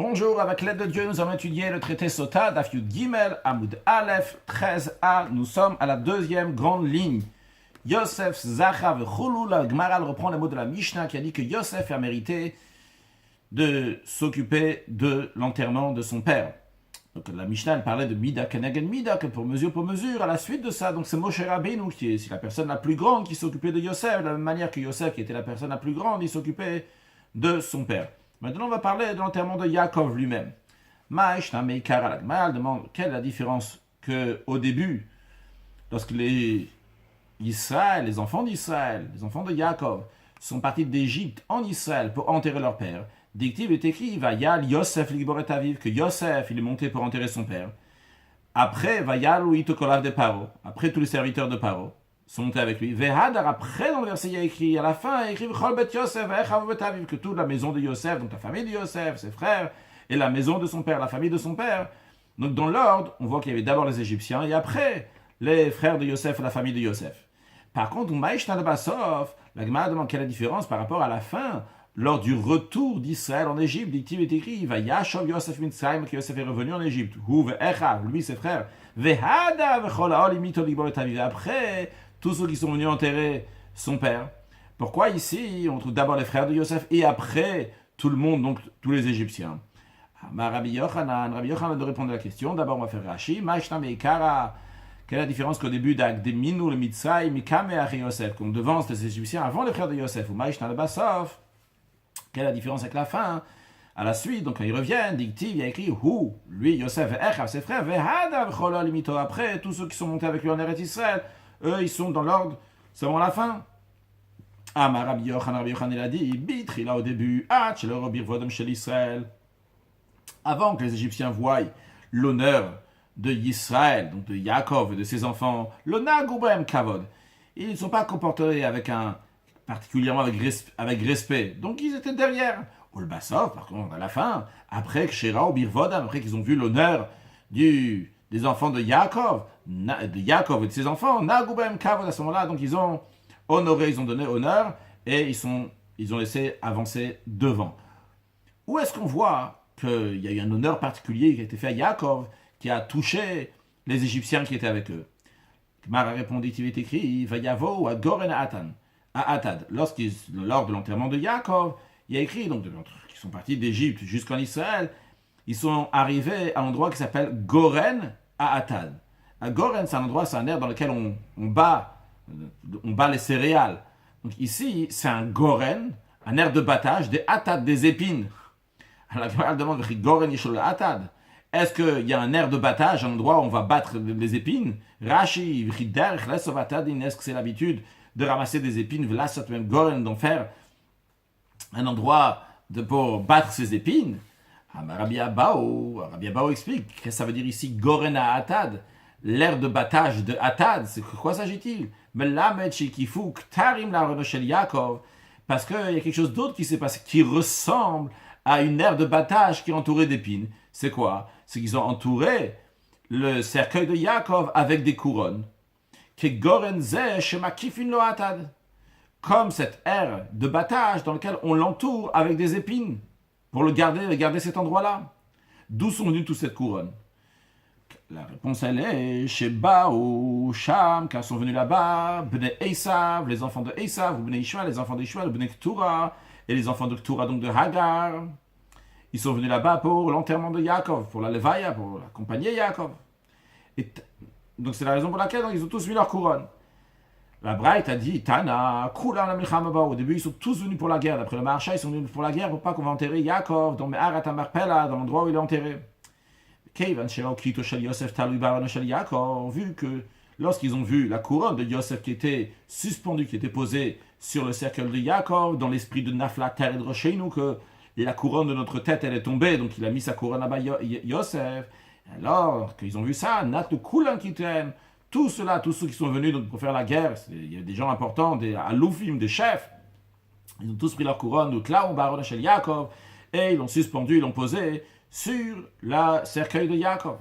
Bonjour, avec l'aide de Dieu, nous allons étudier le traité Sota, Daf Yud Gimel, Amoud Aleph, 13a. Nous sommes à la deuxième grande ligne. Yosef, Zacha, Vechulu. La Gemara reprend les mots de la Mishnah qui a dit que Yosef a mérité de s'occuper de l'enterrement de son père. Donc la Mishnah elle parlait de Mida Kenegen Mida, que pour mesure. À la suite de ça, donc c'est Moshe Rabbeinu qui est la personne la plus grande qui s'occupait de Yosef, de la même manière que Yosef qui était la personne la plus grande, il s'occupait de son père. Maintenant, on va parler de l'enterrement de Yaakov lui-même. Ma'ishna meikara l'agmal demande quelle est la différence qu'au début, lorsque les enfants d'Israël, les enfants de Yaakov, sont partis d'Égypte en Israël pour enterrer leur père. Dictive est écrit, Vayal Yosef l'Igboret Aviv, que Yosef il est monté pour enterrer son père. Après, Vayal ou Itokolav de Paro, après tous les serviteurs de Paro sont montés avec lui. Vehadar, après dans le verset il y a écrit, à la fin il y a écrit Cholbet Yosef, Aviv, que toute la maison de Yosef, donc la famille de Yosef, ses frères, et la maison de son père, la famille de son père. Donc dans l'ordre, on voit qu'il y avait d'abord les Égyptiens et après les frères de Yosef et la famille de Yosef. Par contre, la Gemara demande quelle est la différence par rapport à la fin, lors du retour d'Israël en Égypte. Dictive est écrit, va Yashov Yosef Mitzrayim, que Yosef est revenu en Égypte. Hu ve'echav, lui ses frères. Vehada v'chol ha'ol imito l'Igboret Aviv. Après, tous ceux qui sont venus enterrer son père. Pourquoi ici, on trouve d'abord les frères de Yosef et après tout le monde, donc tous les Égyptiens. Rabbi Yochanan de répondre à la question. D'abord, on va faire Rashi. Ma'ishna meikara. Quelle est la différence qu'au début d'Agdeminu le Mitzray, Mikame Achi Yosef, qu'on devance les Égyptiens avant les frères de Yosef, ou Ma'ishna le Basov. Quelle est la différence avec la fin? À la suite, donc quand ils reviennent, Dictive, il y a écrit Hu, lui, Yosef et Echav, ses frères, Vehada v'chol limito. Après, tous ceux qui sont montés avec lui en Eretz Israël, eux, ils sont dans l'ordre, c'est vraiment la fin. Rabbi Yochanan, il a dit, Bitri, là au début, chez le Robir Vodom chez l'Israël. Avant que les Égyptiens voient l'honneur de Israël, donc de Yaakov et de ses enfants, l'honneur Goubrem Kavod, ils ne sont pas comportés particulièrement avec respect. Donc ils étaet derrière. Ulbasov, par contre, à la fin, après que Shera ou Birvodam, après qu'ils ont vu l'honneur des enfants de Yaakov et de ses enfants, Nagubem Kavod, à ce moment-là, donc ils ont honoré, ils ont donné honneur, et ils ont laissé avancer devant. Où est-ce qu'on voit qu'il y a eu un honneur particulier qui a été fait à Yaakov, qui a touché les Égyptiens qui étaient avec eux? Gmara répondit, il est écrit, Vayavo à Goren à Atad. Lors de l'enterrement de Yaakov, il y a écrit, donc qui sont partis d'Égypte jusqu'en Israël, ils sont arrivés à un endroit qui s'appelle Goren à Atad. À Goren, c'est un endroit, c'est un air dans lequel on bat les céréales. Donc ici, c'est un Goren, un air de battage, des Atad, des épines. Alors la Gemara demande, Goren Yeshol Atad. Est-ce qu'il y a un air de battage, un endroit où on va battre les épines? Rashi, est-ce que c'est l'habitude de ramasser des épines, même Goren, d'en faire un endroit pour battre ses épines? Rabbi Abao explique que ça veut dire ici Goren à Atad, l'air de battage de Atad. C'est quoi s'agit-il? Parce qu'il y a quelque chose d'autre qui s'est passé, qui ressemble à une aire de battage qui est entourée d'épines. C'est quoi? C'est qu'ils ont entouré le cercueil de Yaakov avec des couronnes. Comme cette aire de battage dans laquelle on l'entoure avec des épines pour garder cet endroit-là. D'où sont venues toutes ces couronnes? La réponse elle est chez Baou, Sham, car sont venus là-bas, Bnei Esav, les enfants de Esav, ou Bnei Ishmael, les enfants d'Ishmael, Bnei Ketura, et les enfants de Ketura, donc de Hagar. Ils sont venus là-bas pour l'enterrement de Yaakov, pour la Levaya, pour accompagner Yaakov. Donc c'est la raison pour laquelle ils ont tous mis leur couronne. La Braït a dit, Tana, Kula la Milchama Ba. Au début, ils sont tous venus pour la guerre. D'après le Maharsha, ils sont venus pour la guerre pour pas qu'on va enterrer Yaakov dans Me'arat HaMarpela, dans l'endroit où il est enterré. Vu que lorsqu'ils ont vu la couronne de Yosef qui était suspendue, qui était posée sur le cercle de Yaakov, dans l'esprit de Nafla Tered Rocheinu, que la couronne de notre tête elle est tombée, donc il a mis sa couronne là-bas Yosef. Alors qu'ils ont vu ça, Nat Kulan Kiten, tous ceux qui sont venus donc, pour faire la guerre, il y a des gens importants, des aloufim, des chefs, ils ont tous pris leur couronne, donc là on baronne chez Yaakov, et ils l'ont suspendu, ils l'ont posé sur le cercueil de Yaakov.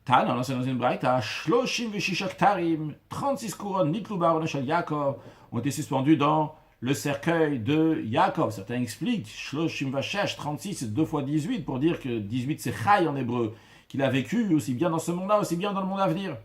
Tana, c'est dans une braïta, Shloshim Veshishak Tarim, 36 couronnes, Niklu baronne chez Yaakov, ont été suspendues dans le cercueil de Yaakov. Certains expliquent, Shloshim Vashesh, 36, c'est 2 fois 18, pour dire que 18 c'est Chai en hébreu, qu'il a vécu aussi bien dans ce monde-là, aussi bien dans le monde à venir.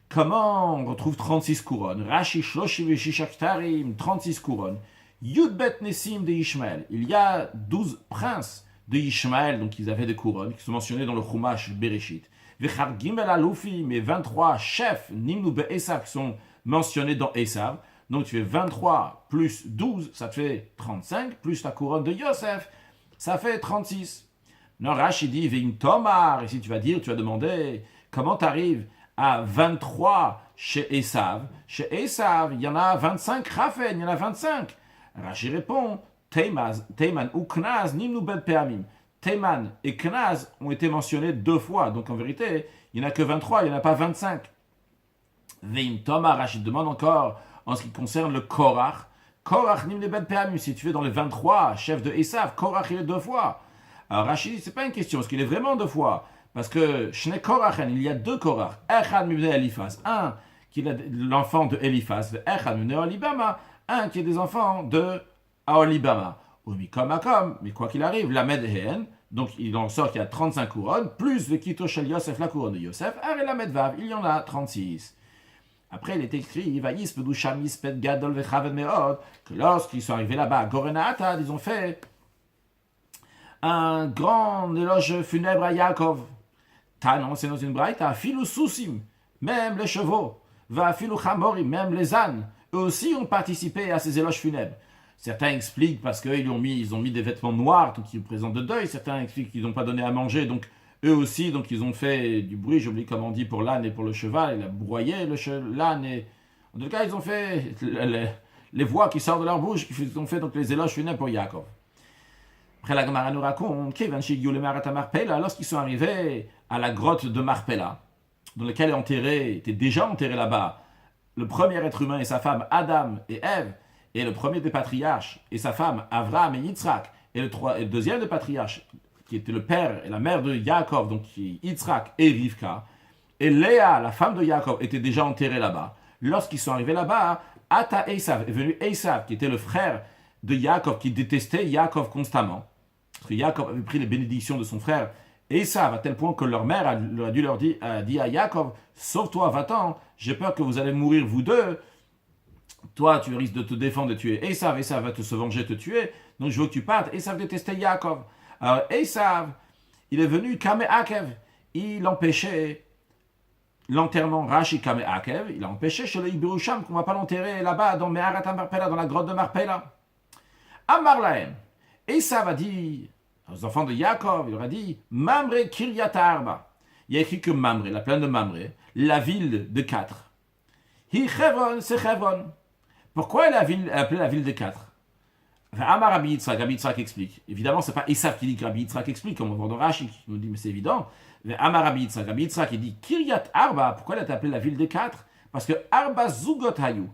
Comment on retrouve 36 couronnes? Rashi Shloshim Veshishaktarim, 36 couronnes. Yudbet Nessim de Ishmael. Il y a 12 princes de Ishmael, donc ils avaient des couronnes, qui sont mentionnés dans le Chumash Bereshit. Vechar Gimel Alufi, mais 23 chefs Nimnu Be'esav qui sont mentionnés dans Esav. Donc tu fais 23 plus 12, ça te fait 35, plus la couronne de Yosef, ça fait 36. Non, Rashi dit Veim Tomar, ici tu vas demander comment tu arrives à 23 chez Esav. Chez Esav, il y en a 25 Raphen, il y en a 25. Rashi répond Teiman ou Knaz Nimnu Bet Peamim. Teiman et Knaz ont été mentionnés 2 fois, donc en vérité, il n'y en a que 23, il n'y en a pas 25. Veim Tomar, Rashi demande encore en ce qui concerne le Korach. Korach Nimnu Bet Peamim, si tu fais dans les 23 chefs de Esav, Korach il est 2 fois. Alors Rashi dit, c'est pas une question, parce qu'il est vraiment 2 fois. Parce que Shne Korachen, il y a 2 Korach. Echad Mibne Eliphaz, un qui est l'enfant de Eliphaz, Echad Mibne Olibama, un qui est des enfants de Aolibama. Mais quoi qu'il arrive, la Medhen, donc il en sort qu'il y a 35 couronnes, plus le Kito Shel Yosef, la couronne de Yosef, et la Medvav, il y en a 36. Après, il est écrit, que lorsqu'ils sont arrivés là-bas à Gorena Atad, ils ont fait un grand éloge funèbre à Yaakov. Tanon, c'est dans une braïta, Filou Soussim, même les chevaux, va Filou Chamorim, même les ânes, eux aussi ont participé à ces éloges funèbres. Certains expliquent parce qu'ils ont mis des vêtements noirs, donc ils représentent de deuil. Certains expliquent qu'ils n'ont pas donné à manger, donc eux aussi, donc ils ont fait du bruit, j'oublie comment on dit pour l'âne et pour le cheval, il a broyé l'âne et... En tout cas, ils ont fait les voix qui sortent de leur bouche, ils ont fait donc les éloges funèbres pour Yaakov. Après, la Gemara nous raconte, lorsqu'ils sont arrivés à la grotte de Marpella, dans laquelle était déjà enterré là-bas, le premier être humain et sa femme Adam et Ève, et le premier des patriarches et sa femme Avraham et Yitzhak, et le deuxième des patriarches, qui était le père et la mère de Yaakov, donc Yitzhak et Rivka, et Léa, la femme de Yaakov, était déjà enterrée là-bas. Lorsqu'ils sont arrivés là-bas, Ata Esav est venu Esav, qui était le frère de Yaakov, qui détestait Yaakov constamment. Parce que Yaakov avait pris les bénédictions de son frère Esav, à tel point que leur mère a dû leur dire à Yaakov, sauve-toi, va-t'en, j'ai peur que vous allez mourir vous deux. Toi, tu risques de te défendre et tuer Esav, Esav va se venger et te tuer, donc je veux que tu partes. Esav détestait Yaakov. Alors Esav, il est venu Kame Akev, il empêchait l'enterrement Rashi Kame Akev, il a empêché chez le Ibirusham qu'on ne va pas l'enterrer là-bas dans Meharat Marpella, dans la grotte de Marpella. Amar Lahem, Esav a dit aux enfants de Yaakov, il leur a dit Mamre Kiryat Arba. Il y a écrit que Mamre, la plaine de Mamre, la ville de 4. Hi Chevron, c'est Chevron. Pourquoi elle a appelée la ville de 4? Amar Rabbi Yitzhak explique. Évidemment, ce n'est pas Esav qui dit que Rabbi Yitzhak explique, comme on voit dans Rashi, qui nous dit, mais c'est évident. Amar Rabbi Yitzhak, il dit Kiryat Arba, pourquoi elle est appelée la ville des 4? Parce que Arba Zugot Hayu,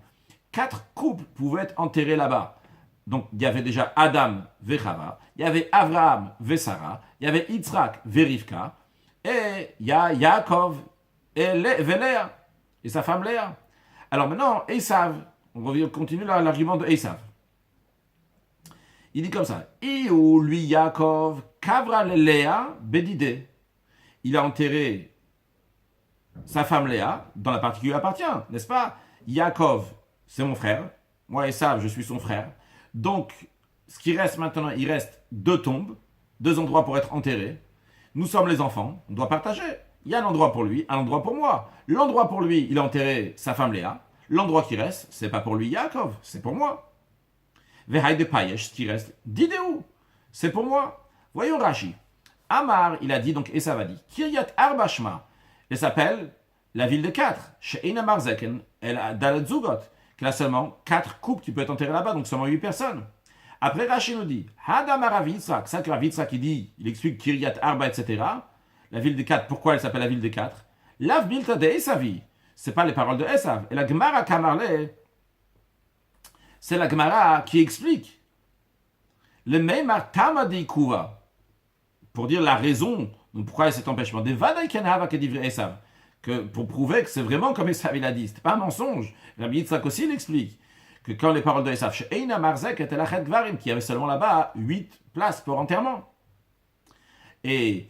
4 couples pouvaient être enterrés là-bas. Donc, il y avait déjà Adam Vechava, il y avait Avraham Vesara, il y avait Yitzhak Verivka, et il y a Yaakov et Léa, et sa femme Léa. Alors maintenant, Esav, on continue l'argument de Esav. Il dit comme ça, Iou, lui, Yaakov, Kavra Léa, Bédidé. Il a enterré sa femme Léa dans la partie qui lui appartient, n'est-ce pas? Yaakov, c'est mon frère. Moi, Esav, je suis son frère. Donc, ce qui reste maintenant, il reste 2 tombes, 2 endroits pour être enterrés. Nous sommes les enfants, on doit partager. Il y a un endroit pour lui, un endroit pour moi. L'endroit pour lui, il a enterré sa femme Léa. L'endroit qui reste, c'est pas pour lui Yaakov, c'est pour moi. Vehaï de Payesh, ce qui reste, d'Idéou, c'est pour moi. Voyons Rashi. Amar, il a dit, donc Esav a dit, Kiryat Arbashma, elle s'appelle la ville de 4. Chez Ina Marzeken, elle a Dalet Zugot, qu'elle a seulement 4 couples qui peuvent être enterrés là-bas, donc seulement 8 personnes. Après Rashi nous dit, Hadamar Avitzrak, ça que Avitzrak il explique Kiryat Arba, etc. La ville de 4, pourquoi elle s'appelle la ville de 4? Lav Milta de Esavi, c'est pas les paroles de Esav. Et la Gemara Kamarle, c'est la Gemara qui explique le Meimar Tamadi Kuva, pour dire la raison donc pourquoi il y a cet empêchement. Des Vadaï Kenhava Kedivre Esav, que pour prouver que c'est vraiment comme Esav il a dit, c'est pas un mensonge. Rabbi Yitzhak aussi l'explique, que quand les paroles de Esav, She'eina Marzek et Elachet Gvarim, qui avait seulement là-bas 8 places pour enterrement. Et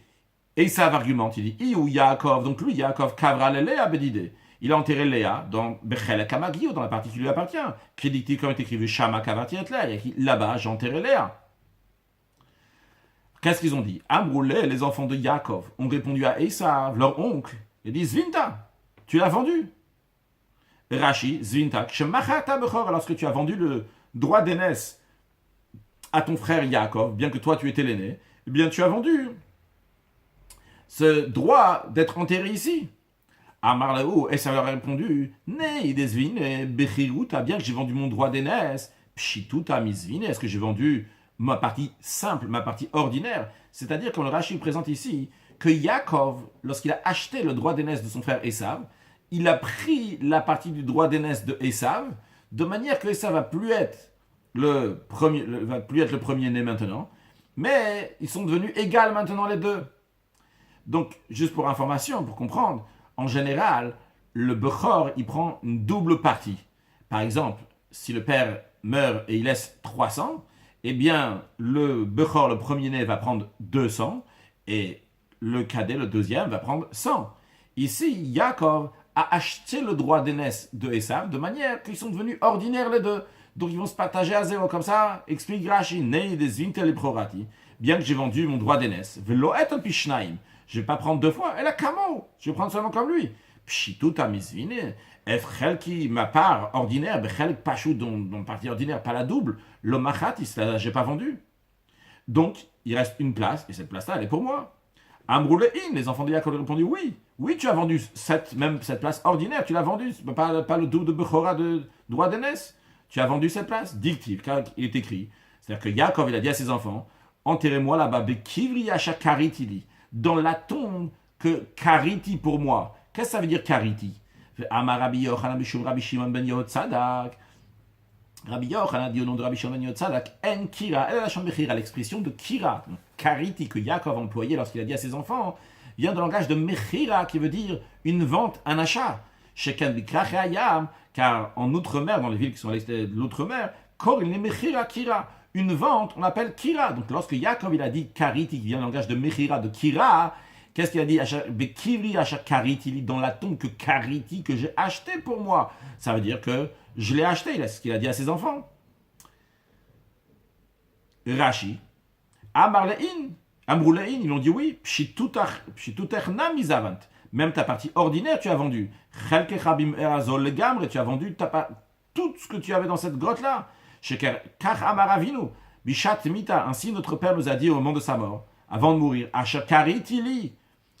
Esav argumente, il dit, ou Yaakov, donc lui, Yaakov, Kavra Léa Bedide. Il a enterré Léa dans Bechelek Amagio, dans la partie qui lui appartient. Crédité comme est écrit Shama Kavarti et Léa. Là-bas, j'ai enterré Léa. Qu'est-ce qu'ils ont dit? Amroulé, les enfants de Yaakov, ont répondu à Esav, leur oncle. Ils disent, Zvinta, tu l'as vendu. Rashi, Zvinta, Kshemachata Bechor, lorsque tu as vendu le droit d'aînesse à ton frère Yaakov, bien que toi tu étais l'aîné, eh bien tu as vendu ce droit d'être enterré ici. Amar Léo, et ça leur a répondu, Nei, desvine, Bechiruta, bien que j'ai vendu mon droit d'aînesse, Pshituta misvine, est-ce que j'ai vendu ma partie simple, ma partie ordinaire? C'est-à-dire, comme le Rashi présente ici, que Yaakov, lorsqu'il a acheté le droit d'aînesse de son frère Esav, il a pris la partie du droit d'aînesse de Esav, de manière que Esav va plus être le premier-né maintenant, mais ils sont devenus égales maintenant les deux. Donc, juste pour information, pour comprendre, en général, le Bechor, il prend une double partie. Par exemple, si le père meurt et il laisse 300, eh bien, le Bechor, le premier-né, va prendre 200, et le cadet, le deuxième, va prendre 100. Ici, Yaakov a acheté le droit d'aînesse de Esav, de manière qu'ils sont devenus ordinaires les deux. Donc, ils vont se partager à zéro. Comme ça, explique Rashi, Nei des Vintel Prorati, bien que j'ai vendu mon droit d'aînesse. Velo et Pishnaim. Je ne vais pas prendre deux fois. Et la Kamo, je vais prendre seulement comme lui. Pshituta misvine. Efchelki, ma part ordinaire, Bechelk Pashou, dont partie ordinaire, pas la double. Le Machatis, là, je n'ai pas vendu. Donc, il reste une place, et cette place-là, elle est pour moi. Amroulein, les enfants de Yaakov ont répondu oui. Oui, tu as vendu cette place ordinaire, tu l'as vendue, pas le double de Bechora de droit d'aînesse. Tu as vendu cette place. Dictive, car il est écrit. C'est-à-dire que Yaakov, il a dit à ses enfants, enterrez-moi là-bas, Bekivri Asha Karitili, dans la tombe que Kariti pour moi. Qu'est-ce que ça veut dire Kariti? Amar Rabbi Yochanan Bishum Rabbi Shimon ben Yotzadak. Rabbi Yochanan dit au nom de Rabbi Shimon ben Yotzadak, En Kira, elle a la chambre Bechira, l'expression de Kira, Kariti que Yaakov employait lorsqu'il a dit à ses enfants, vient du langage de Mechira, qui veut dire une vente, un achat. Sheken Bikrach Ayam, car en outre-mer, dans les villes qui sont à l'extérieur de l'outre-mer, Kor il Mechira Kira. Une vente, on appelle Kira. Donc lorsque Yaakov il a dit Kariti, qui vient du langage de Mechira, de Kira, qu'est-ce qu'il a dit? Bekivri Asha Kariti, dans la tombe que Kariti, que j'ai acheté pour moi. Ça veut dire que je l'ai acheté, c'est ce qu'il a dit à ses enfants. Rashi, Amroulein, ils l'ont dit oui, Pshitutach Namizavant. Même ta partie ordinaire, tu as vendu. Chelkechabim Erazol Legamre, tu as vendu tout ce que tu avais dans cette grotte-là. Kach Amaravinu, Bishat Mita, ainsi notre père nous a dit au moment de sa mort, avant de mourir, Asha Karitili,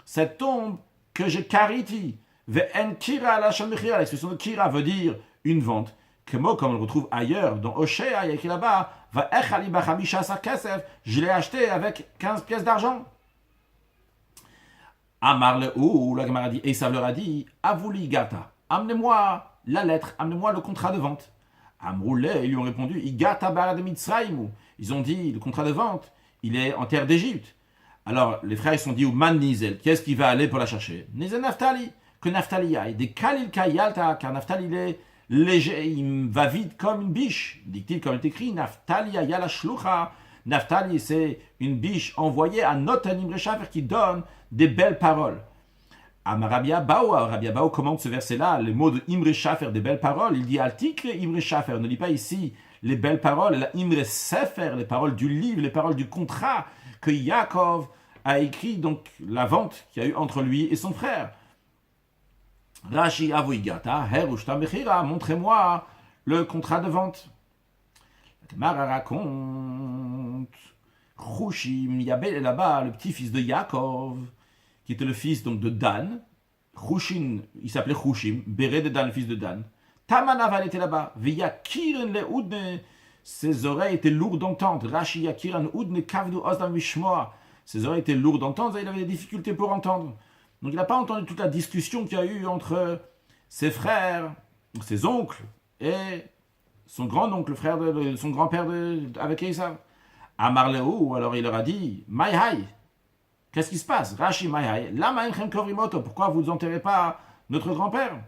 cette tombe que j'ai kariti, Ve'en Kira la Shamechira, l'expression de Kira veut dire une vente. Comme on le retrouve ailleurs, dans Oshéa, il y a écrit là-bas, Va Echali Bachamisha Sakesef, je l'ai acheté avec 15 pièces d'argent. Amar le ou la Gemara dit, Esav leur a dit, Avuli Gata, amenez-moi la lettre, amenez-moi le contrat de vente. Amroule, ils lui ont répondu, Igata Barad Mitzrayim. Ils ont dit, le contrat de vente, il est en terre d'Égypte. Alors, les frères, ils se sont dit, Man Nizel, qui est-ce qui va aller pour la chercher? Nizel Naftali, que Naftali aille. Des Kalil Kayalta, car Naftali, il est léger, il va vite comme une biche. Dit-il, comme il est écrit, Naftali Ayala Shlucha. Naftali, c'est une biche envoyée à notre Imre Shafer qui donne des belles paroles. Rabbi Abaou commente ce verset-là, les mots de Imre Shafer, des belles paroles. Il dit Altikre Imre Shafer, ne lit pas ici les belles paroles, la Imre Sefer, les paroles du livre, les paroles du contrat que Yaakov a écrit, donc la vente qu'il y a eu entre lui et son frère. Rashi Avoigata, Herushta Mechira, montrez-moi le contrat de vente. Mara raconte, Chushim, il y avait là-bas le petit-fils de Yaakov, qui était le fils donc de Dan. Chushin, il s'appelait Chushim, Béré de Dan, le fils de Dan. Tamanaval était là-bas. Veyakiren le udne, ses oreilles étaient lourdes d'entendre. Rashi yakiren udne kavdu ozdam vishmoa. Ses oreilles étaient lourdes d'entendre, et il avait des difficultés pour entendre. Donc il n'a pas entendu toute la discussion qu'il y a eu entre ses frères, ses oncles, et son grand-oncle, frère de son grand-père avec Esav. Amar Lehu, alors il leur a dit, Maïhaï, qu'est-ce qui se passe? Rashi Maïhaï, Lama enchem kovrimoto, pourquoi vous enterrez pas notre grand-père?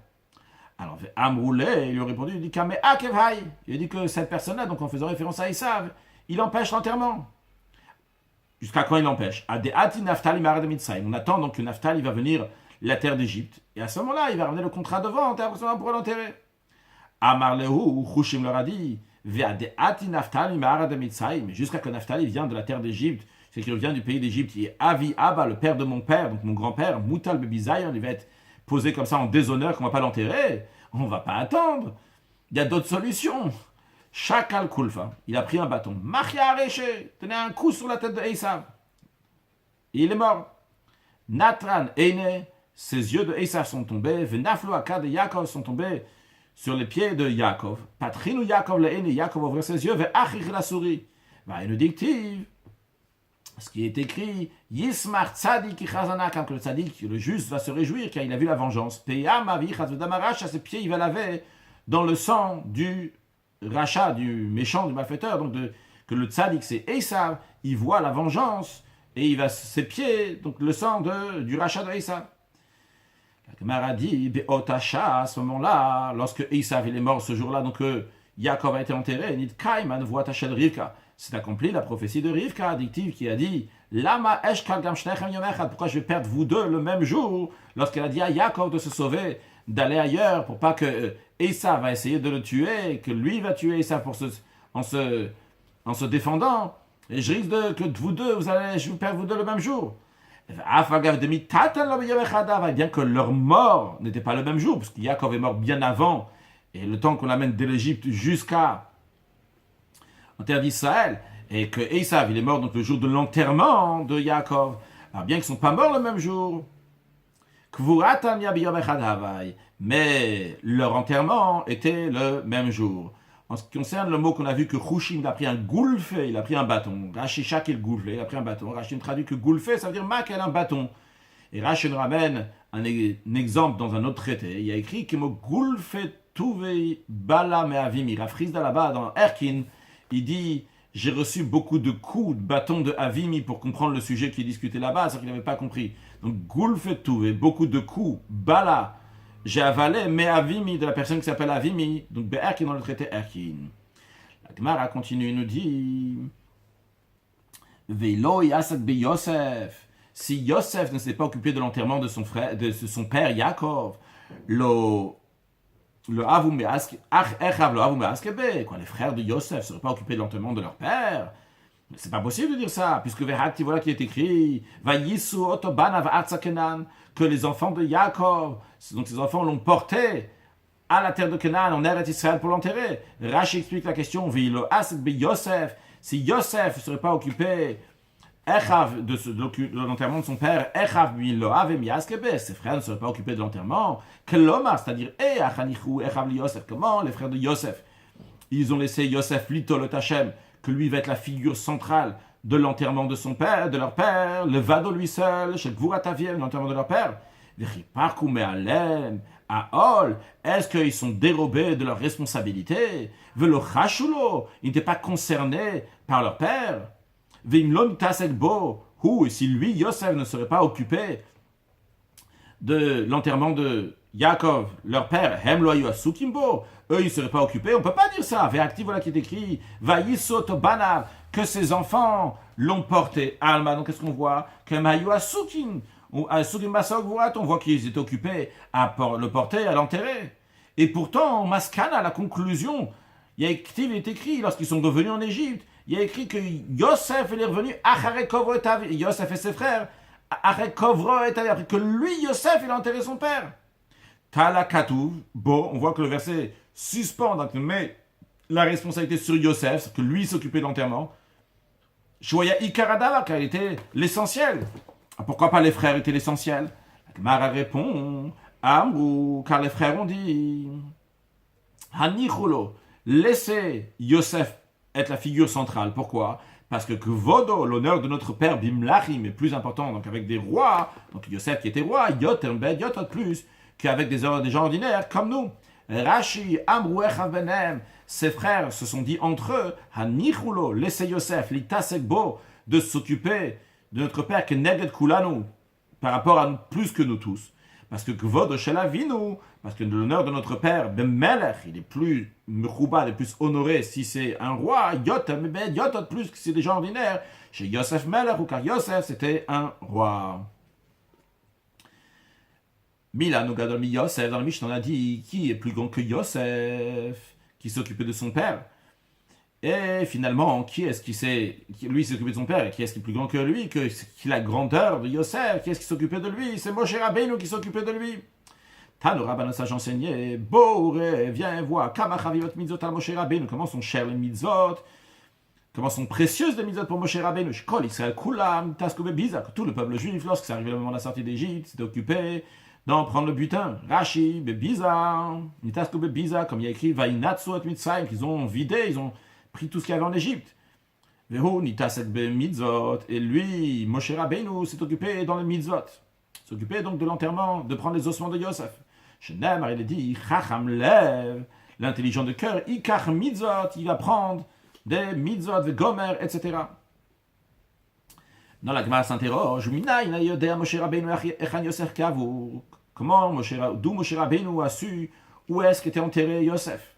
Alors, Amroulé, il lui a répondu, il dit Kame Akevhai. Il a dit que cette personne-là, donc en faisant référence à Esav, il empêche l'enterrement. Jusqu'à quand il l'empêche? On attend donc que Naphtali va venir la terre d'Égypte. Et à ce moment-là, il va ramener le contrat de vente et après ça, on pourra l'enterrer. Amar Lehu, Chushim leur a dit, mais jusqu'à que Naphtali vient de la terre d'Égypte, c'est qu'il vient du pays d'Égypte, et Avi Abba, le père de mon père, donc mon grand-père, Moutal Bebizayon, il va être posé comme ça en déshonneur, qu'on ne va pas l'enterrer. On ne va pas attendre. Il y a d'autres solutions. Shakal Kulfa, il a pris un bâton. Machia Areche, tenait un coup sur la tête de Esav. Il est mort. Natran Eine, ses yeux de Esav sont tombés. Venaflu Aka de Yaakov sont tombés sur les pieds de Yaakov. Patrinu Yaakov le Eine, Yaakov ouvre ses yeux. Ve'achich la souris. Va une dictive. Ce qui est écrit, Yismar Tzadik Ichazana, quand le Tzadik, le juste, va se réjouir car il a vu la vengeance. Peyam Avichaz Vedamarash, à ses pieds, il va laver dans le sang du rachat, du méchant, du malfaiteur. Donc que le Tzadik, c'est Esav, il voit la vengeance et il va ses pieds, donc le sang du rachat de Esav. La Gemara dit, Be'otasha, à ce moment-là, lorsque Esav il est mort ce jour-là, donc Yaakov a été enterré, Nid Kaiman voit Tachel Rivka. C'est accompli la prophétie de Rivka, addictive, qui a dit Lama eshkal gam shnechem yom echad. Pourquoi je vais perdre vous deux le même jour? Lorsqu'elle a dit à Yaakov de se sauver, d'aller ailleurs, pour pas que Esav va essayer de le tuer, que lui va tuer Esav en se défendant. Et je risque que vous deux, je vais perdre vous deux le même jour. Bien que leur mort n'était pas le même jour, parce que Yaakov est mort bien avant, et le temps qu'on l'amène de l'Égypte jusqu'à en terre d'Israël, et que Esav, il est mort donc le jour de l'enterrement de Yaakov. Alors bien qu'ils ne sont pas morts le même jour, mais leur enterrement était le même jour. En ce qui concerne le mot qu'on a vu que Chushim, il a pris un goulfé, il a pris un bâton. Rashi Shak il goulfé, il a pris un bâton. Rashi traduit que goulfé, ça veut dire makel, un bâton. Et Rashi nous ramène un exemple dans un autre traité. Il y a écrit que mot goulfé tuve bala me avimi. Rafrizda là-bas dans Erkin, il dit j'ai reçu beaucoup de coups de bâton de Avimi pour comprendre le sujet qui est discuté là-bas, c'est qu'il n'avait pas compris. Donc Goulfet Touvé, beaucoup de coups, Bala, j'ai avalé mais Avimi de la personne qui s'appelle Avimi, donc Be'erkin dans le traité Erkin. La Gemara continue, il nous dit Veilo Yasak be Yosef. Si Yosef ne s'est pas occupé de l'enterrement de son frère, de son père Yaakov, les frères de Yosef ne seraient pas occupés de l'enterrement de leur père. C'est pas possible de dire ça, puisque voilà qui est écrit que les enfants de Yaakov, donc ces enfants l'ont porté à la terre de Canaan, en Eretz Israël pour l'enterrer. Rashi explique la question, si Yosef ne serait pas occupé de l'enterrement de son père, ses frères ne seraient pas occupés de l'enterrement, c'est-à-dire, comment les frères de Yosef, ils ont laissé Yosef Lito le Tachem, que lui va être la figure centrale de l'enterrement de son père, de leur père, le Vado lui seul, chez Gvurataviem, l'enterrement de leur père, est-ce qu'ils sont dérobés de leur responsabilité? Velo Chashulo, ils n'étaient pas concernés par leur père. Et si lui, Yosef, ne serait pas occupé de l'enterrement de Yaakov, leur père, eux, ils ne seraient pas occupés, on ne peut pas dire ça. Voilà qui est écrit, que ses enfants l'ont porté. Alma, donc qu'est-ce qu'on voit? On voit qu'ils étaient occupés à le porter, à l'enterrer. Et pourtant, Maskana, la conclusion, il est écrit, lorsqu'ils sont revenus en Égypte, il y a écrit que Yosef est revenu, Yosef et ses frères, après que lui, Yosef, il a enterré son père. Talakatu, bon, on voit que le verset suspend, donc met la responsabilité sur Yosef, c'est que lui s'occupait de l'enterrement. Shoya Ikaradava, car il était l'essentiel. Pourquoi pas les frères étaient l'essentiel? Mara répond, Amrou, car les frères ont dit, Hanichulo, laissez Yosef être la figure centrale. Pourquoi? Parce que Kvodo, l'honneur de notre père Bimlachim, est plus important, donc avec des rois, donc Yosef qui était roi, Yotot plus, qu'avec des gens ordinaires comme nous. Rashi, Amrou Echav Benem, ses frères se sont dit entre eux, Hanichulo, laissez Yosef, l'itasekbo, de s'occuper de notre père, que Neged Kulanu, par rapport à nous, plus que nous tous. Parce que Kvod Shel Avinu, parce que l'honneur de notre père, Ben Melech, il est plus Mechouba, il est plus honoré si c'est un roi, Yotam, Ben Yotot plus que si c'est des gens ordinaires. Chez Yosef Melech, ou car Yosef, c'était un roi. Mila Nogadol Mi Yosef, dans le Mishnah, on a dit qui est plus grand que Yosef, qui s'occupait de son père. Et finalement, qui est-ce qui s'est. Lui s'occupait de son père, et qui est-ce qui est plus grand que lui, qui la grandeur de Yosef, qui est-ce qui s'occupait de lui? C'est Moshe Rabbeinu qui s'occupait de lui. Tano Rabban sage enseigné, Boré, viens voir, Kama Chavivot Mitzvot al Moshe Rabbeinu, comment sont chers les mitzvot, comment sont précieuses les mitzvot pour Moshe Rabbeinu. Shkol Israël Kulam, Taskoube Bizak, tout le peuple juif, lorsque c'est arrivé le moment de la sortie d'Égypte, s'était occupé d'en prendre le butin. Rashi, Bebiza, Taskoube Bizak, comme il y a écrit, Vainatsu et Mitzrayim, qu'ils ont vidé, ils ont pris tout ce qu'il y avait en Égypte. Et lui, Moshe Rabbeinu, s'est occupé dans les mitzvot. S'occupait donc de l'enterrement, de prendre les ossements de Yosef. Shenemar, il est dit, Chacham Lev, l'intelligent de cœur, Ikach mitzvot, il va prendre des mitzvot, des gomer, etc. Dans la Gemara s'interroge, Minaïna yodea Moshe Rabbeinu echan Yosef kavur. D'où Moshe Rabbeinu a su où est-ce qu'était enterré Yosef?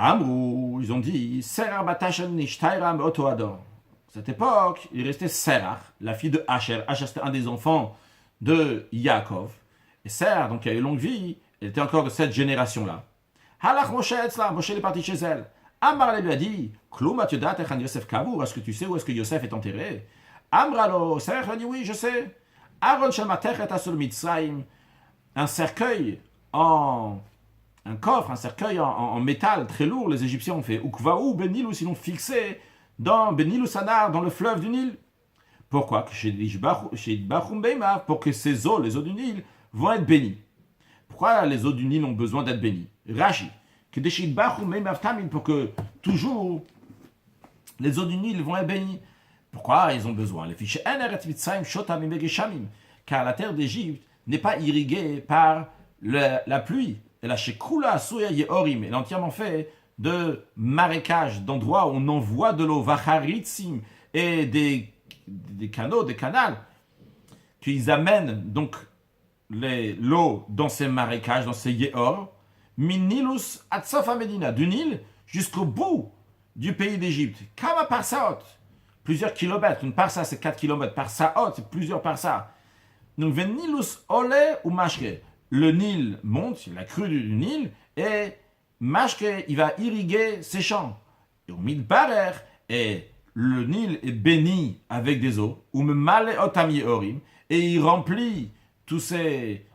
Amrou, ils ont dit, Serach batashan nishtayram otoador. À cette époque, il restait Serach, la fille de Asher. Asher, c'était un des enfants de Yaakov. Et Serach, donc, qui a eu longue vie, elle était encore de cette génération-là. Halach Moshe etzla, Moshe est parti chez elle. Amar lui a dit, Kloum atyodat echan Yosef kavur, est-ce que tu sais où est-ce que Yosef est enterré? Amralo, Serach a dit, oui, je sais. Aaron shel matechet asol Mitzrayim, un cercueil un coffre, un cercueil en métal très lourd, les Égyptiens ont fait Ukvaou Benilou, sinon fixé dans Benilou Sanar, dans le fleuve du Nil. Pourquoi? Pour que ces eaux, les eaux du Nil, vont être bénies. Pourquoi les eaux du Nil ont besoin d'être bénies? Rashi, pour que toujours les eaux du Nil vont être bénies. Pourquoi ils ont besoin? Car la terre d'Égypte n'est pas irriguée par la pluie. Et la Shekula Souya Yehorim, elle est entièrement fait de marécages, d'endroits où on envoie de l'eau, Vacharitsim, et des canaux, des canals, qu'ils amènent donc l'eau dans ces marécages, dans ces Yehor, Minilus Atsofa Medina, du Nil jusqu'au bout du pays d'Égypte. Kama Parsaot, plusieurs kilomètres, une parsa c'est 4 kilomètres, Parsaot c'est plusieurs parsa. Donc Venilus Ole ou Mashke. Le Nil monte, la crue du Nil, et Mashke, il va irriguer ses champs. Et au Midbarer, et le Nil est béni avec des eaux, ou me male otam yehorim, et il remplit tous ces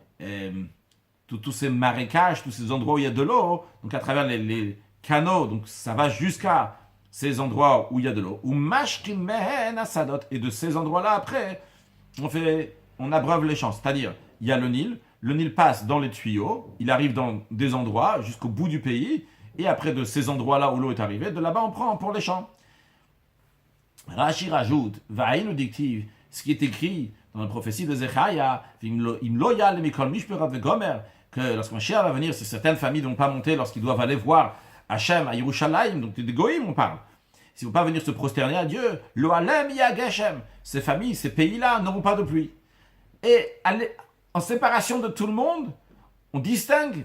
marécages, tous ces endroits où il y a de l'eau, donc à travers les canaux, donc ça va jusqu'à ces endroits où il y a de l'eau, ou Mashkin mehen asadot, et de ces endroits-là, après, on abreuve les champs, c'est-à-dire, il y a le Nil passe dans les tuyaux, il arrive dans des endroits jusqu'au bout du pays, et après de ces endroits-là où l'eau est arrivée, de là-bas on prend pour les champs. Rashi rajoute, Va'inu dictive, ce qui est écrit dans la prophétie de Zechaya, que lorsque Mashiach va venir, certaines familles ne vont pas monter lorsqu'ils doivent aller voir Hachem à Yerushalayim, donc des Goïm on parle. S'ils ne vont pas venir se prosterner à Dieu, Lo Alem Yageshem, ces familles, ces pays-là n'auront pas de pluie. Et en séparation de tout le monde, on distingue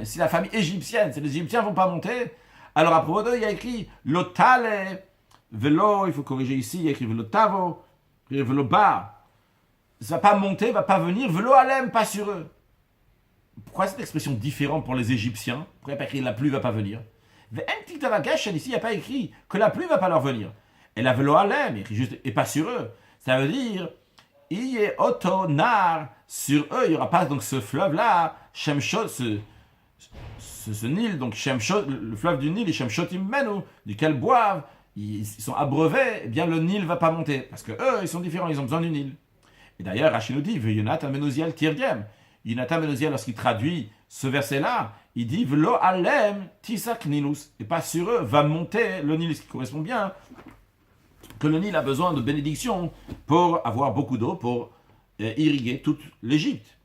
si la famille égyptienne, si les Égyptiens ne vont pas monter, alors à propos d'eux, il y a écrit Lotale, Velo, il faut corriger ici, il y a écrit Velotavo, Veloba. Ça ne va pas monter, ne va pas venir, Velo Alem, pas sur eux. Pourquoi cette expression différente pour les Égyptiens? Pourquoi il n'y a pas écrit la pluie ne va pas venir? Ici, il n'y a pas écrit que la pluie ne va pas leur venir. Et la Velo Alem, il écrit juste et pas sur eux. Ça veut dire il est autonar sur eux, il n'y aura pas donc ce fleuve-là, Shemshot, ce Nil, donc Shemshot, le fleuve du Nil, et Shemshotim Menu, duquel boivent, ils sont abreuvés, eh bien le Nil ne va pas monter, parce que eux, ils sont différents, ils ont besoin du Nil. Et d'ailleurs, Rachid nous dit, Yonatan Menouziel Tirgem. Yonatan Menouziel, lorsqu'il traduit ce verset-là, il dit, Velo alem tisak nilus, et pas sur eux, va monter le Nil, ce qui correspond bien que le Nil a besoin de bénédiction pour avoir beaucoup d'eau, pour irriguer toute l'Égypte.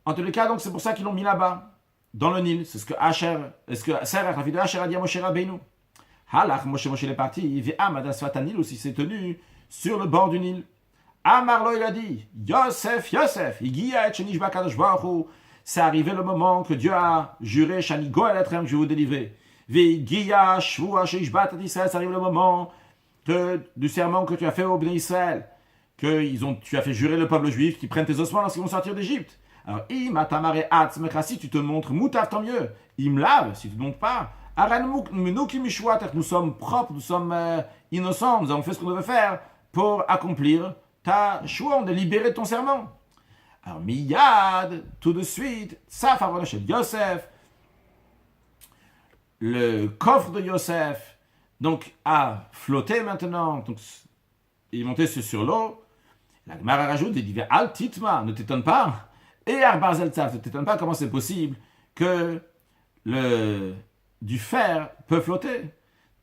En tous les cas, donc c'est pour ça qu'ils l'ont mis là-bas, dans le Nil. C'est ce que Serach, la fille de Asher, a dit à Moshe Rabbeinu. Halach, Moshe est parti, Ve'amad asfat Nil aussi s'est tenu sur le bord du Nil. Amarlo, il a dit, Yosef, Yosef, c'est arrivé le moment que Dieu a juré, Shani Goel Etrem, que je vais vous délivrer. Vegiya, Shvua, Sheishbat, c'est arrivé le moment du serment que tu as fait au Bnei Israël, tu as fait jurer le peuple juif qui prennent tes ossements lorsqu'ils vont sortir d'Égypte. Alors, si tu te montres moutav, tant mieux. Imlav, si tu ne montres pas. Nous sommes propres, nous sommes innocents, nous avons fait ce qu'on devait faire pour accomplir ta choix, de libérer ton serment. Alors, miyad, tout de suite, Tsaf chez Yosef, le coffre de Yosef, donc, a flotté maintenant, donc, il est monté sur l'eau. La Gemara rajoute, il dit, Al Titma, ne t'étonne pas. Et Arbarzel Tsaf, ne t'étonne pas comment c'est possible que du fer peut flotter.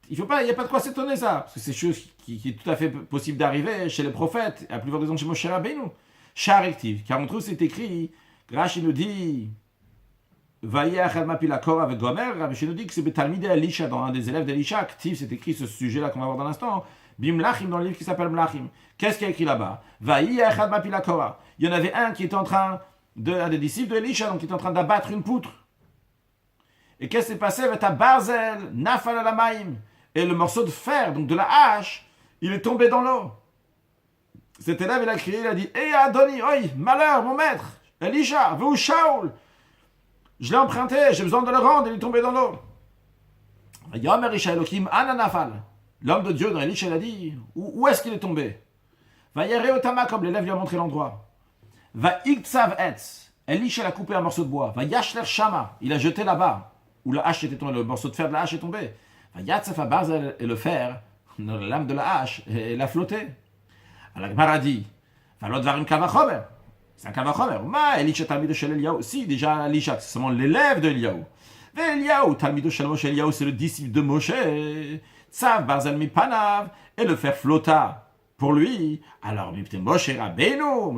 Il n'y a pas de quoi s'étonner ça, parce que c'est chose qui est tout à fait possible d'arriver chez les prophètes, à plus forte raison chez Moshe Rabbeinu. Charactive, car on trouve c'est écrit, Rashi nous dit, Vayachad Mapila Kor avec Gomer, Rashi nous dit que c'est Betalmide Elisha, dans un des élèves d'Elisha, actif, c'est écrit ce sujet-là qu'on va voir dans l'instant, Bimlachim, dans le livre qui s'appelle Mlachim. Qu'est-ce qu'il y a écrit là-bas? Vayachad Mapila Kor. Il y en avait un qui est en train, un des disciples d'Elisha, donc qui est en train d'abattre une poutre. Et qu'est-ce qui s'est passé? Veta Barzel, Nafal Alamaim. Et le morceau de fer, donc de la hache, il est tombé dans l'eau. Cet élève, il a crié, il a dit, Adoni, oi, malheur, mon maître, Elisha, vous Shaul, je l'ai emprunté, j'ai besoin de le rendre, il est tombé dans l'eau. Yomer Elisha Elohim, Ananafal. L'homme de Dieu, dans Elisha, il a dit, où est-ce qu'il est tombé? Va Yere Otama, comme l'élève lui a montré l'endroit. Va Iktsav Etz. Elisha a coupé un morceau de bois. Va Yashler Shama, il a jeté là-bas, où la hache était tombée, le morceau de fer de la hache est tombé. Va Yatsef Barzel, et le fer, la lame de la hache, elle a flotté. Alors la Gemara dit, Valot Varim Kavachomer. C'est un Kavachomer. Ma Elisha Talmido Shel Eliyahu. Si, déjà Elisha, c'est seulement l'élève de Eliyahu. Eliyahu, Talmido Shel Moshe Eliyahu, c'est le disciple de Moshe. Tsav Barzel Mipanav. Et le fer flotta pour lui. Alors, Moshe Rabbeinu,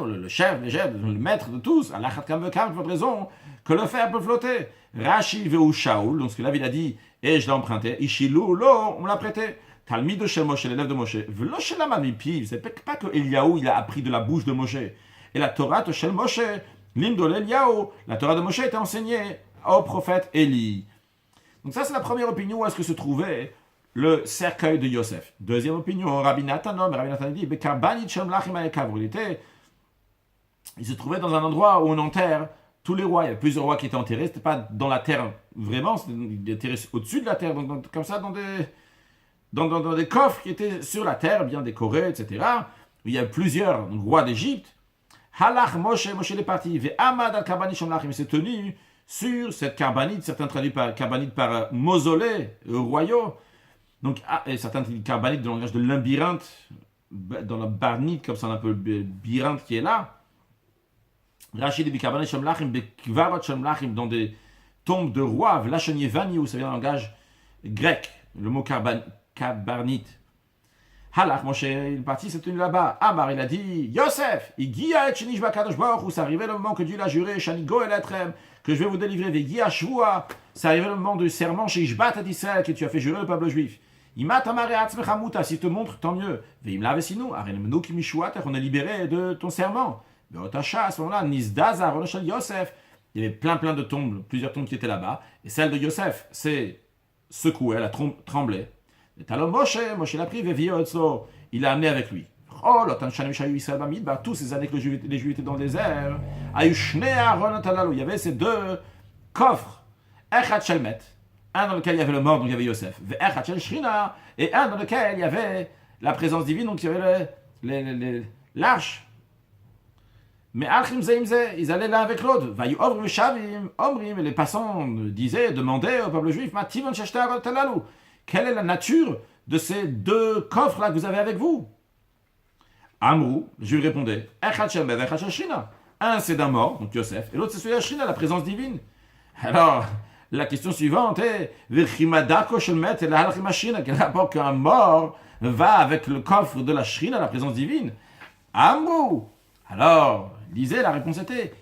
le chef, le maître de tous, Allah Khatkam Vekam, pour votre raison, que le fer peut flotter. Rashi Veu Shaul, donc ce que là il a dit, et je l'ai emprunté. Ishilou, lo, on me l'a prêté. Talmid Shel Moshe, l'élève de Moshe. V'lo Shelama Mipiv, c'est pas que Eliyahu, il a appris de la bouche de Moshe. Et la Torah de Shel Moshe, l'hymne Eliyahu, la Torah de Moshe était enseignée au prophète Élie. Donc ça, c'est la première opinion où est-ce que se trouvait le cercueil de Yosef. Deuxième opinion, Rabbi Nathan dit, Bekarbanit Shem Lachim Ayekavru. Il se trouvait dans un endroit où on enterre tous les rois. Il y avait plusieurs rois qui étaient enterrés, c'était pas dans la terre vraiment, c'était enterré au-dessus de la terre, donc comme ça, dans des coffres qui étaient sur la terre, bien décorés, etc. Il y a plusieurs rois d'Égypte. Halach Moshe est parti. Ve'amad al Karbanit Shem Lachim. Il s'est tenu sur cette Karbanite, certains traduisent par Karbanite par mausolée, royaux. Donc, et certains traduisent Karbanite dans le langage de l'imbyrinthe, dans la barnite, comme ça on a un peu le birinthe qui est là. Rachid dit Karbanit Shem Lachim, Bekvarot Shem Lachim, dans des tombes de rois, Vlashon Yevani, où ça vient dans le langage grec, le mot Karbanite. Halach, Moshe, il est parti, s'est tenu là-bas. Amar, il a dit, Yosef, Igia et Shenish Bakadosh Baruch, où c'est arrivé le moment que Dieu l'a juré, Shanigo et Letrem, que je vais vous délivrer, Vegia Shvua, c'est arrivé le moment du serment chez Ishbat et d'Israël, que tu as fait jurer le peuple juif. Imat Amare Atzmechamuta, s'il te montre, tant mieux. Veim Lavesinu, Arenemno Kimishuat, on est libéré de ton serment. Beotacha, à ce moment-là, Nizdaza, Ronoshel Yosef, il y avait plein de tombes, plusieurs tombes qui étaient là-bas, et celle de Yosef, c'est secouée, elle a tremblé. Et alors Moshe l'a pris, il l'a amené avec lui. Oh, tous ces années que les Juifs étaient dans le désert, il y avait ces deux coffres, Echad Shelmet, un dans lequel il y avait le mort, donc il y avait Yosef, Echad Shel Shrina, et un dans lequel il y avait la présence divine, donc il y avait l'arche. Mais ils allaient l'un avec l'autre. Et les passants demandaient au peuple juif, quelle est la nature de ces deux coffres-là que vous avez avec vous? Amrou, le juif répondait, un c'est d'un mort, donc Yosef, et l'autre c'est celui de la Shrina, la présence divine. Alors, la question suivante est, quel rapport qu'un mort va avec le coffre de la Shrina, la présence divine? Amrou. Alors, lisez, la réponse était,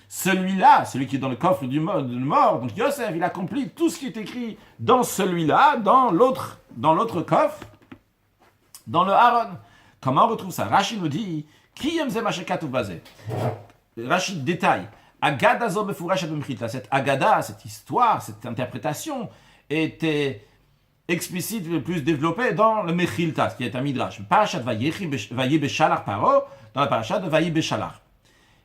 celui-là, celui qui est dans le coffre du mort, donc Yosef, il accomplit tout ce qui est écrit dans celui-là, dans l'autre coffre, dans le Aaron. Comment on retrouve ça? Rashi nous dit, qui aime Zemashekatu Bazé? Rashi détaille, Agada zo mefurash b'mechita. Cette Agada, cette histoire, cette interprétation était explicite, plus développée dans le Mechilta, qui est un midrash. Parashat Vayi Beshalach Paro, dans la parashat de Vayi Beshalach.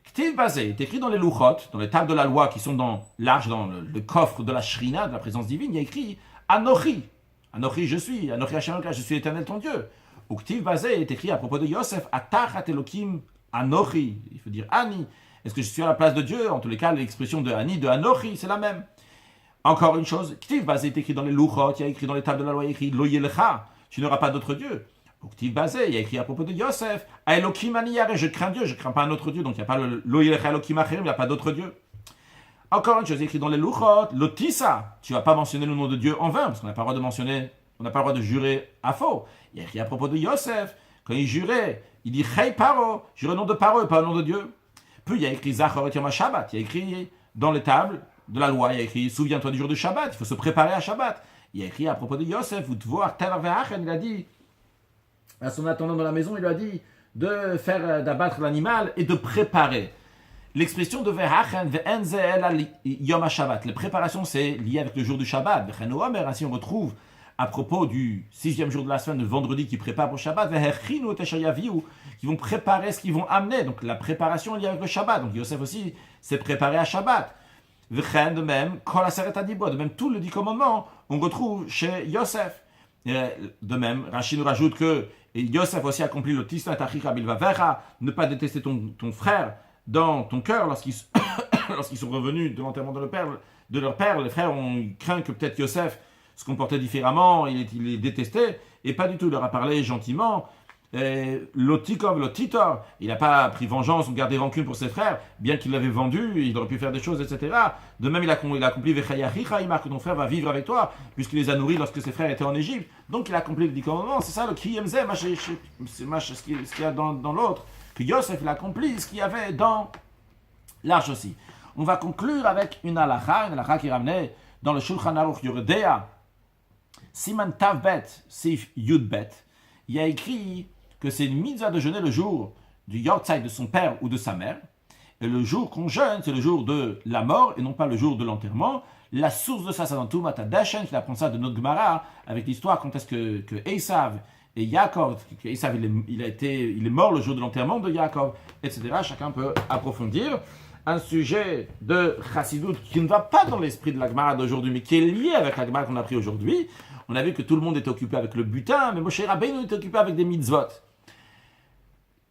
Ktiv Bazé est écrit dans les Luchot, dans les tables de la loi qui sont dans l'arche, dans le coffre de la Shrina, de la présence divine. Il y a écrit Anochi. Anochi, je suis. Anochi Hashem, je suis l'Éternel ton Dieu. Ou Ktiv Bazé est écrit à propos de Yosef, Atachat Elokim Anochi. Il faut dire Ani. Est-ce que je suis à la place de Dieu? En tous les cas, l'expression de Ani, de Anochi, c'est la même. Encore une chose, Ktiv Bazé est écrit dans les Luchot, il y a écrit dans les tables de la loi, il y a écrit Lo Yelecha, tu n'auras pas d'autre Dieu. Ou Ktiv Bazé, il y a écrit à propos de Yosef, Elokim Ani Yare, je crains Dieu, je ne crains pas un autre Dieu, donc il n'y a pas le Lo Yelecha Elokim Acherim, il n'y a pas d'autre Dieu. Encore une chose, il y a écrit dans les Luchot, Lotissa, tu ne vas pas mentionner le nom de Dieu en vain, parce qu'on n'a pas le droit de mentionner, on n'a pas le droit de jurer à faux. Il y a écrit à propos de Yosef, quand il jurait, il dit Chei Paro, jure le nom de Paro et pas le nom de Dieu. Puis il y a écrit Zachor et Yom Shabbat, il y a écrit dans les tables de la loi, il y a écrit souviens-toi du jour de Shabbat, il faut se préparer à Shabbat. Il y a écrit à propos de Yosef, vous te voir, il a dit à son attendant dans la maison, il lui a dit de faire d'abattre l'animal et de préparer. L'expression de Ve'achen ve'enze el Yom Shabbat, les préparations c'est lié avec le jour du Shabbat. Ainsi on retrouve à propos du 6e jour de la semaine, le vendredi qui prépare pour Shabbat, qui vont préparer ce qu'ils vont amener. Donc la préparation est liée avec le Shabbat. Donc Yosef aussi s'est préparé à Shabbat. De même, de même, tout le 10 commandements, on retrouve chez Yosef. De même, Rashi nous rajoute que Yosef aussi accomplit le Tisna Tachika Bilvavecha, ne pas détester ton frère dans ton cœur lorsqu'ils sont revenus de l'enterrement de leur père. Les frères ont craint que peut-être Yosef se comportait différemment, il est détesté, et pas du tout, il leur a parlé gentiment. L'otikov, l'otitor, il n'a pas pris vengeance ou gardé rancune pour ses frères, bien qu'il l'avait vendu, il aurait pu faire des choses, etc. De même, il a accompli Vechayachicha, que ton frère va vivre avec toi, puisqu'il les a nourris lorsque ses frères étaient en Égypte. Donc il a accompli le 10 commandements, c'est ça le Kriyemze, ce qu'il y a dans l'autre, que Yosef il a accompli ce qu'il y avait dans l'arche aussi. On va conclure avec une halakha qui est ramenée dans le Shulchan Aruch Yoredea, Siman Tavbet, Sif Yudbet. Il y a écrit que c'est une mitzvah de jeûner le jour du yortzeit de son père ou de sa mère. Et le jour qu'on jeûne, c'est le jour de la mort et non pas le jour de l'enterrement. La source de ça, c'est dans Tumat HaDeshen, qui apprend ça de notre Gemara, avec l'histoire quand est-ce que Esav et Yaakov, Esav il est mort le jour de l'enterrement de Yaakov, etc. Chacun peut approfondir. Un sujet de Chassidut qui ne va pas dans l'esprit de la Gemara d'aujourd'hui, mais qui est lié avec la Gemara qu'on a pris aujourd'hui. On a vu que tout le monde était occupé avec le butin, mais Moshe Rabbeinu était occupé avec des mitzvot.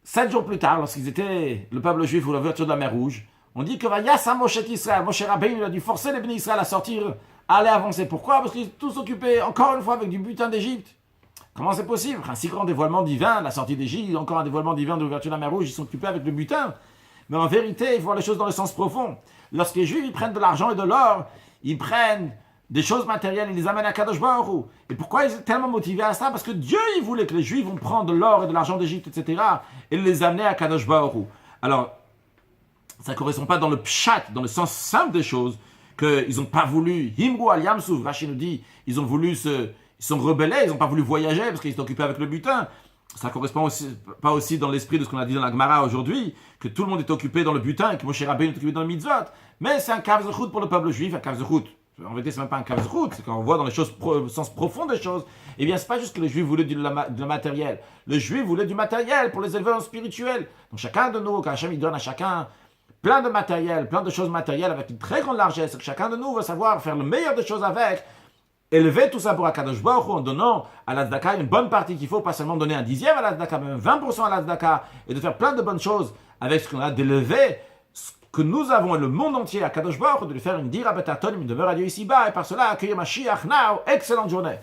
7 jours plus tard, le peuple juif ou l'ouverture de la mer Rouge, on dit que Vayasa Moshe Israël, Moshe Rabbeinu a dû forcer les bénis Israël à sortir, à aller avancer. Pourquoi? Parce qu'ils étaient tous occupés, encore une fois, avec du butin d'Égypte. Comment c'est possible? Un si grand dévoilement divin, la sortie d'Égypte, encore un dévoilement divin de l'ouverture de la mer Rouge, ils sont occupés avec le butin. Mais en vérité, il faut voir les choses dans le sens profond. Lorsque les Juifs ils prennent de l'argent et de l'or, ils prennent des choses matérielles, ils les amènent à Kadosh Baruch Hu. Et pourquoi ils étaient tellement motivés à ça? Parce que Dieu, il voulait que les Juifs vont prendre de l'or et de l'argent d'Égypte, etc., et les amener à Kadosh Baruch Hu. Alors, ça ne correspond pas dans le pshat, dans le sens simple des choses, qu'ils n'ont pas voulu, Himru al Yamsuf, Rashi nous dit, ils sont rebellés, ils n'ont pas voulu voyager parce qu'ils étaient occupés avec le butin. Ça ne correspond pas aussi dans l'esprit de ce qu'on a dit dans la Gemara aujourd'hui, que tout le monde est occupé dans le butin et que Moshe Rabbeinu est occupé dans le mitzvot. Mais c'est un kav zechut pour le peuple juif, un kav zechut. En vérité, c'est même pas un kav zechut, c'est quand on voit dans les choses, le sens profond des choses. Eh bien, c'est pas juste que les juifs voulaient du matériel. Le juif voulait du matériel pour les élever spirituels. Donc chacun de nous, quand Hachem il donne à chacun plein de matériel, plein de choses matérielles avec une très grande largesse, que chacun de nous va savoir faire le meilleur des choses avec, élever tout ça pour Akadosh Baruch Hu en donnant à l'Azdaka une bonne partie qu'il faut, pas seulement donner un dixième à l'Azdaka, mais même 20% à l'Azdaka, et de faire plein de bonnes choses avec ce qu'on a, d'élever ce que nous avons et le monde entier à Kadosh Baruch Hu, de lui faire une dira betaton, une demeure à Dieu ici-bas, et par cela accueillir Mashiach now. Excellente journée.